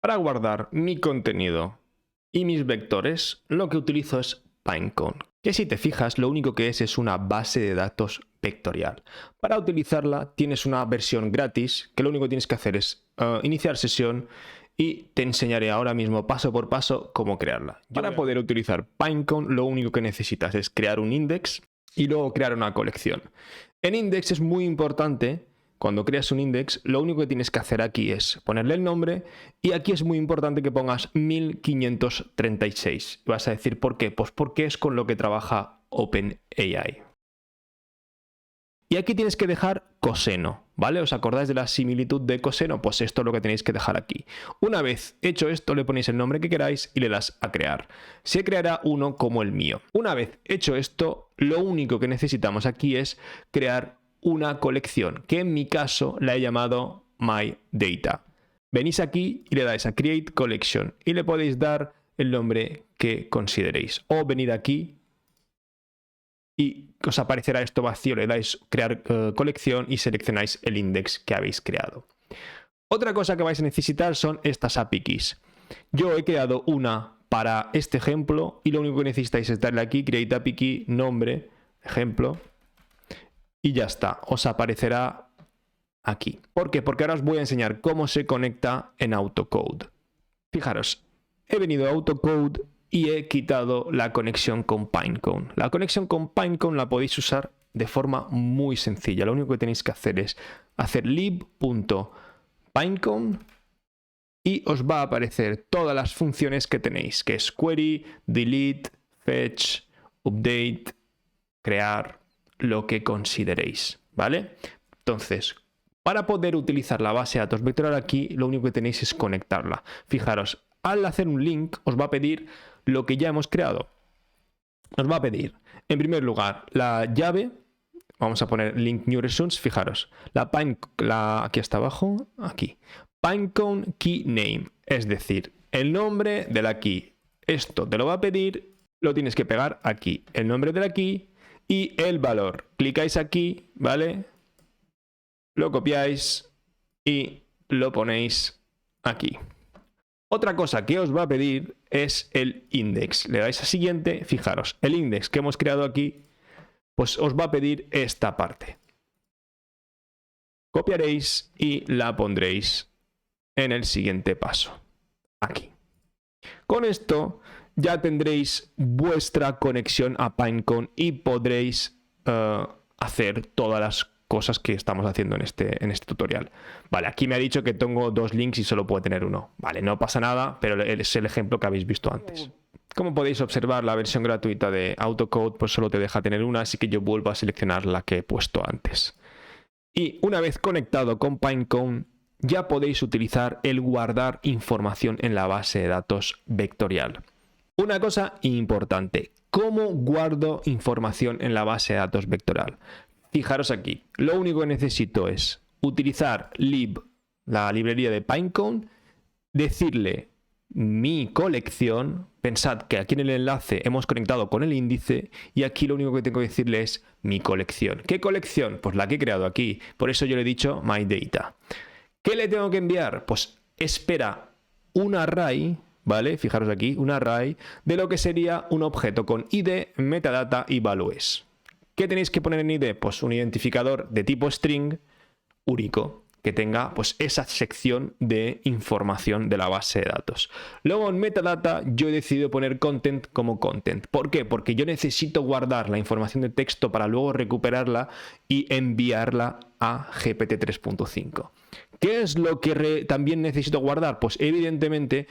Para guardar mi contenido y mis vectores, lo que utilizo es Pinecone, que si te fijas, lo único que es una base de datos vectorial. Para utilizarla tienes una versión gratis, que lo único que tienes que hacer es iniciar sesión y te enseñaré ahora mismo paso por paso cómo crearla. Para poder utilizar Pinecone, lo único que necesitas es crear un index y luego crear una colección. En index es muy importante. Cuando creas un index, lo único que tienes que hacer aquí es ponerle el nombre y aquí es muy importante que pongas 1536. Vas a decir ¿por qué? Pues porque es con lo que trabaja OpenAI. Y aquí tienes que dejar coseno, ¿vale? ¿Os acordáis de la similitud de coseno? Pues esto es lo que tenéis que dejar aquí. Una vez hecho esto, le ponéis el nombre que queráis y le das a crear. Se creará uno como el mío. Una vez hecho esto, lo único que necesitamos aquí es crear una colección, que en mi caso la he llamado My Data. Venís aquí y le dais a Create Collection y le podéis dar el nombre que consideréis. O venid aquí y os aparecerá esto vacío, le dais crear colección y seleccionáis el index que habéis creado. Otra cosa que vais a necesitar son estas API keys. Yo he creado una para este ejemplo y lo único que necesitáis es darle aquí Create API Key, nombre, ejemplo, y ya está, os aparecerá aquí. ¿Por qué? Porque ahora os voy a enseñar cómo se conecta en AutoCode. Fijaros, he venido a AutoCode y he quitado la conexión con Pinecone. La conexión con Pinecone la podéis usar de forma muy sencilla. Lo único que tenéis que hacer es hacer lib.pinecone y os va a aparecer todas las funciones que tenéis, que es query, delete, fetch, update, crear, lo que consideréis, ¿vale? Entonces, para poder utilizar la base de datos vectorial aquí, lo único que tenéis es conectarla. Fijaros, al hacer un link os va a pedir lo que ya hemos creado. Nos va a pedir, en primer lugar, la llave. Vamos a poner link new resource. Fijaros, aquí está abajo, aquí. Pinecone key name, es decir, el nombre de la key. Esto te lo va a pedir, lo tienes que pegar aquí. El nombre de la key y el valor. Clicáis aquí, ¿vale? Lo copiáis y lo ponéis aquí. Otra cosa que os va a pedir es el index. Le dais a siguiente, fijaros, el index que hemos creado aquí, pues os va a pedir esta parte. Copiaréis y la pondréis en el siguiente paso, aquí. Con esto ya tendréis vuestra conexión a Pinecone y podréis hacer todas las cosas que estamos haciendo en este tutorial. Vale, aquí me ha dicho que tengo dos links y solo puedo tener uno. Vale, no pasa nada, pero es el ejemplo que habéis visto antes. Como podéis observar, la versión gratuita de AutoCode pues solo te deja tener una, así que yo vuelvo a seleccionar la que he puesto antes. Y una vez conectado con Pinecone, ya podéis utilizar el guardar información en la base de datos vectorial. Una cosa importante, ¿cómo guardo información en la base de datos vectorial? Fijaros aquí, lo único que necesito es utilizar lib, la librería de Pinecone, decirle mi colección, pensad que aquí en el enlace hemos conectado con el índice y aquí lo único que tengo que decirle es mi colección. ¿Qué colección? Pues la que he creado aquí, por eso yo le he dicho my data. ¿Qué le tengo que enviar? Pues espera un array, ¿vale? Fijaros aquí, un array de lo que sería un objeto con ID, metadata y values. ¿Qué tenéis que poner en ID? Pues un identificador de tipo string único que tenga pues esa sección de información de la base de datos. Luego en metadata yo he decidido poner content como content. ¿Por qué? Porque yo necesito guardar la información de texto para luego recuperarla y enviarla a GPT 3.5. ¿Qué es lo que también necesito guardar? Pues evidentemente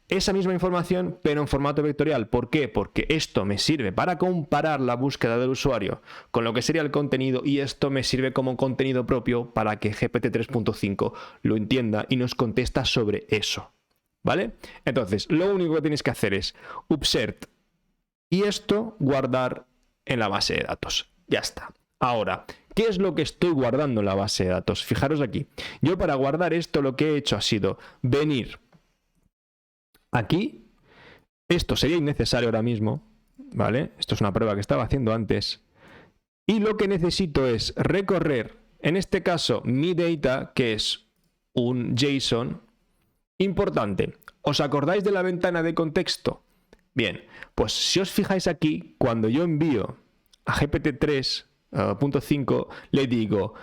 esa misma información, pero en formato vectorial. ¿Por qué? Porque esto me sirve para comparar la búsqueda del usuario con lo que sería el contenido y esto me sirve como contenido propio para que GPT 3.5 lo entienda y nos contesta sobre eso. ¿Vale? Entonces, lo único que tienes que hacer es upsert y esto guardar en la base de datos. Ya está. Ahora, ¿qué es lo que estoy guardando en la base de datos? Fijaros aquí. Yo para guardar esto lo que he hecho ha sido venir aquí. Esto sería innecesario ahora mismo, ¿vale? Esto es una prueba que estaba haciendo antes. Y lo que necesito es recorrer, en este caso, mi data, que es un JSON, Importante, ¿os acordáis de la ventana de contexto? Bien, pues si os fijáis aquí, cuando yo envío a GPT 3.5, le digo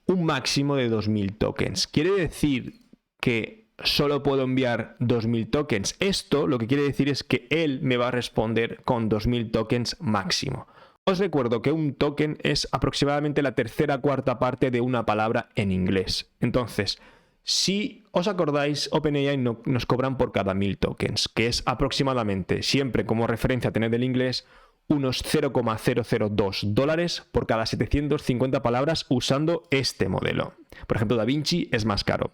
un máximo de 2000 tokens. Quiere decir que solo puedo enviar 2000 tokens. Esto lo que quiere decir es que él me va a responder con 2000 tokens máximo. Os recuerdo que un token es aproximadamente la tercera cuarta parte de una palabra en inglés. Entonces, si os acordáis, OpenAI nos cobran por cada 1000 tokens, que es aproximadamente, siempre como referencia a tener del inglés, unos $0,002 por cada 750 palabras usando este modelo. Por ejemplo, DaVinci es más caro.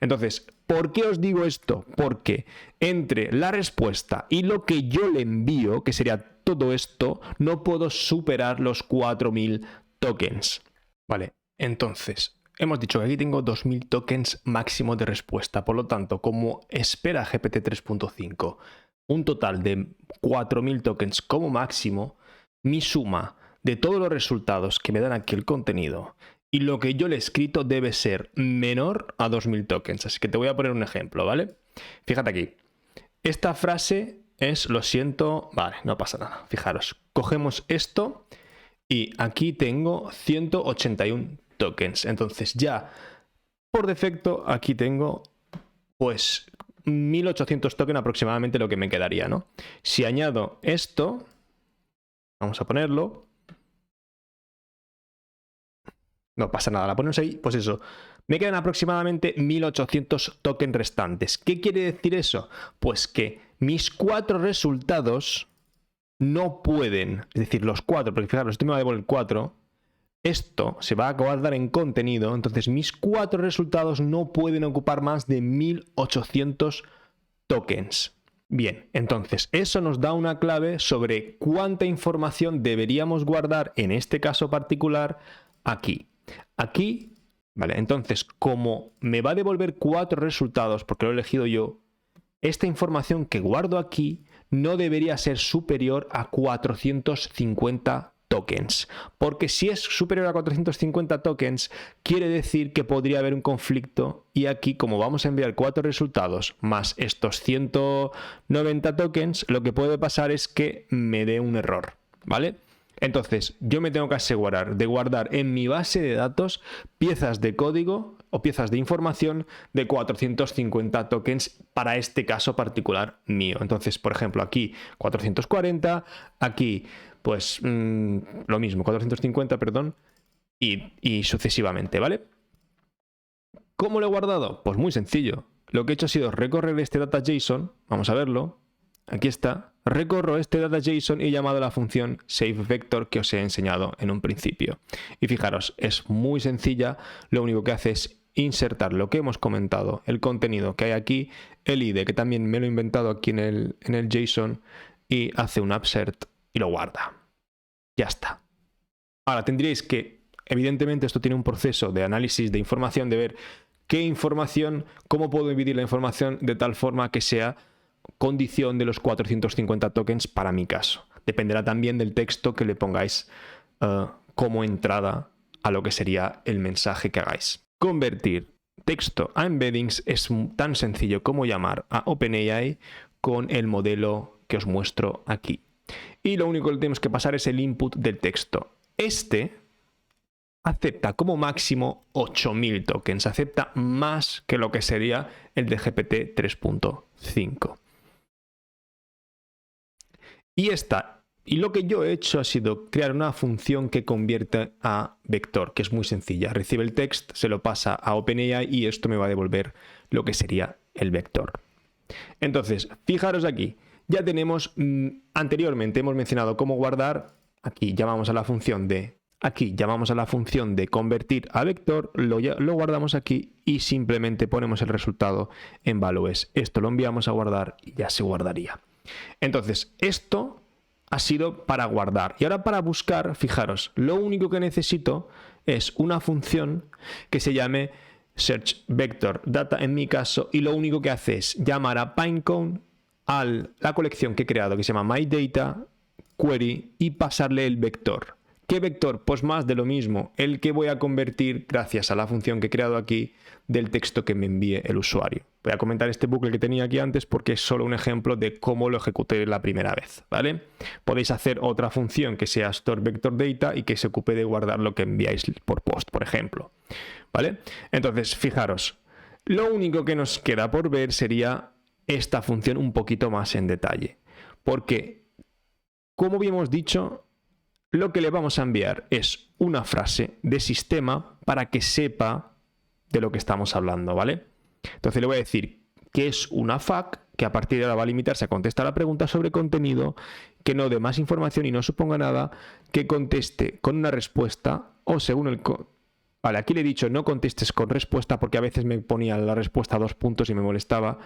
Entonces, ¿por qué os digo esto? Porque entre la respuesta y lo que yo le envío, que sería todo esto, no puedo superar los 4000 tokens. Vale, entonces, hemos dicho que aquí tengo 2000 tokens máximo de respuesta. Por lo tanto, como espera GPT 3.5 un total de 4000 tokens como máximo, mi suma de todos los resultados que me dan aquí el contenido y lo que yo le he escrito debe ser menor a 2000 tokens. Así que te voy a poner un ejemplo, ¿vale? Fíjate aquí. Esta frase es lo siento, vale, no pasa nada. Fijaros, cogemos esto y aquí tengo 181 tokens. Entonces ya por defecto aquí tengo pues 1800 tokens aproximadamente lo que me quedaría, ¿no? Si añado esto, vamos a ponerlo. No pasa nada, la ponemos ahí, pues eso. Me quedan aproximadamente 1800 tokens restantes. ¿Qué quiere decir eso? Pues que mis 4 resultados no pueden, es decir, los 4, porque fijaros, esto me va a devolver 4. Esto se va a guardar en contenido, entonces mis 4 resultados no pueden ocupar más de 1800 tokens. Bien, entonces eso nos da una clave sobre cuánta información deberíamos guardar, en este caso particular, aquí. Aquí, vale, entonces como me va a devolver 4 resultados, porque lo he elegido yo, esta información que guardo aquí no debería ser superior a 450 tokens, porque si es superior a 450 tokens quiere decir que podría haber un conflicto y aquí como vamos a enviar 4 resultados más estos 190 tokens, lo que puede pasar es que me dé un error, ¿vale? Entonces yo me tengo que asegurar de guardar en mi base de datos piezas de código o piezas de información de 450 tokens para este caso particular mío. Entonces, por ejemplo, aquí 440, aquí pues lo mismo, 450, perdón, y sucesivamente, ¿vale? ¿Cómo lo he guardado? Pues muy sencillo. Lo que he hecho ha sido recorrer este data.json, vamos a verlo, aquí está, recorro este data.json y he llamado a la función SaveVector que os he enseñado en un principio. Y fijaros, es muy sencilla, lo único que hace es insertar lo que hemos comentado, el contenido que hay aquí, el ID, que también me lo he inventado aquí en el JSON, y hace un upsert y lo guarda. Ya está. Ahora tendríais que, evidentemente esto tiene un proceso de análisis de información, de ver qué información, cómo puedo dividir la información de tal forma que sea condición de los 450 tokens para mi caso. Dependerá también del texto que le pongáis como entrada a lo que sería el mensaje que hagáis. Convertir texto a embeddings es tan sencillo como llamar a OpenAI con el modelo que os muestro aquí. Y lo único que tenemos que pasar es el input del texto. Este acepta como máximo 8000 tokens, acepta más que lo que sería el de GPT 3.5. Y lo que yo he hecho ha sido crear una función que convierte a vector, que es muy sencilla. Recibe el text, se lo pasa a OpenAI y esto me va a devolver lo que sería el vector. Entonces, fijaros aquí, ya tenemos, anteriormente hemos mencionado cómo guardar, aquí llamamos a la función de convertir a vector, lo guardamos aquí y simplemente ponemos el resultado en values. Esto lo enviamos a guardar y ya se guardaría. Entonces, esto ha sido para guardar. Y ahora para buscar, fijaros, lo único que necesito es una función que se llame searchVectorData en mi caso, y lo único que hace es llamar a Pinecone a la colección que he creado que se llama MyData Query y pasarle el vector, ¿Qué vector? Pues más de lo mismo, el que voy a convertir gracias a la función que he creado aquí del texto que me envíe el usuario. Voy a comentar este bucle que tenía aquí antes porque es solo un ejemplo de cómo lo ejecuté la primera vez, ¿vale? Podéis hacer otra función que sea store vector data y que se ocupe de guardar lo que enviáis por post, por ejemplo, ¿vale? Entonces, fijaros, lo único que nos queda por ver sería esta función un poquito más en detalle, porque, como habíamos dicho, lo que le vamos a enviar es una frase de sistema para que sepa de lo que estamos hablando, ¿vale? Entonces le voy a decir que es una FAQ, que a partir de ahora va a limitarse a contestar la pregunta sobre contenido, que no dé más información y no suponga nada, que conteste con una respuesta o según el... Vale, aquí le he dicho no contestes con respuesta porque a veces me ponía la respuesta a 2 puntos y me molestaba.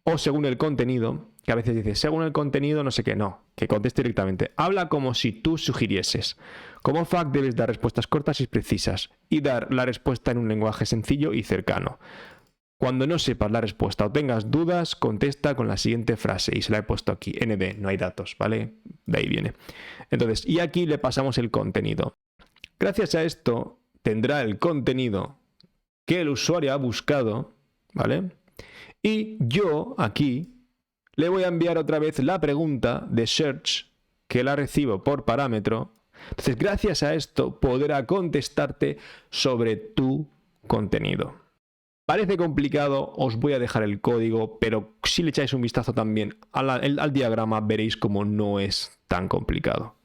O según el contenido, que a veces dice, según el contenido, no sé qué, no, que conteste directamente. Habla como si tú sugirieses. Como FAQ debes dar respuestas cortas y precisas y dar la respuesta en un lenguaje sencillo y cercano. Cuando no sepas la respuesta o tengas dudas, contesta con la siguiente frase y se la he puesto aquí, ND, no hay datos, ¿vale? De ahí viene. Entonces, y aquí le pasamos el contenido. Gracias a esto tendrá el contenido que el usuario ha buscado, ¿vale? Y yo aquí le voy a enviar otra vez la pregunta de search que la recibo por parámetro. Entonces, gracias a esto podrá contestarte sobre tu contenido. Parece complicado, os voy a dejar el código, pero si le echáis un vistazo también al diagrama veréis cómo no es tan complicado.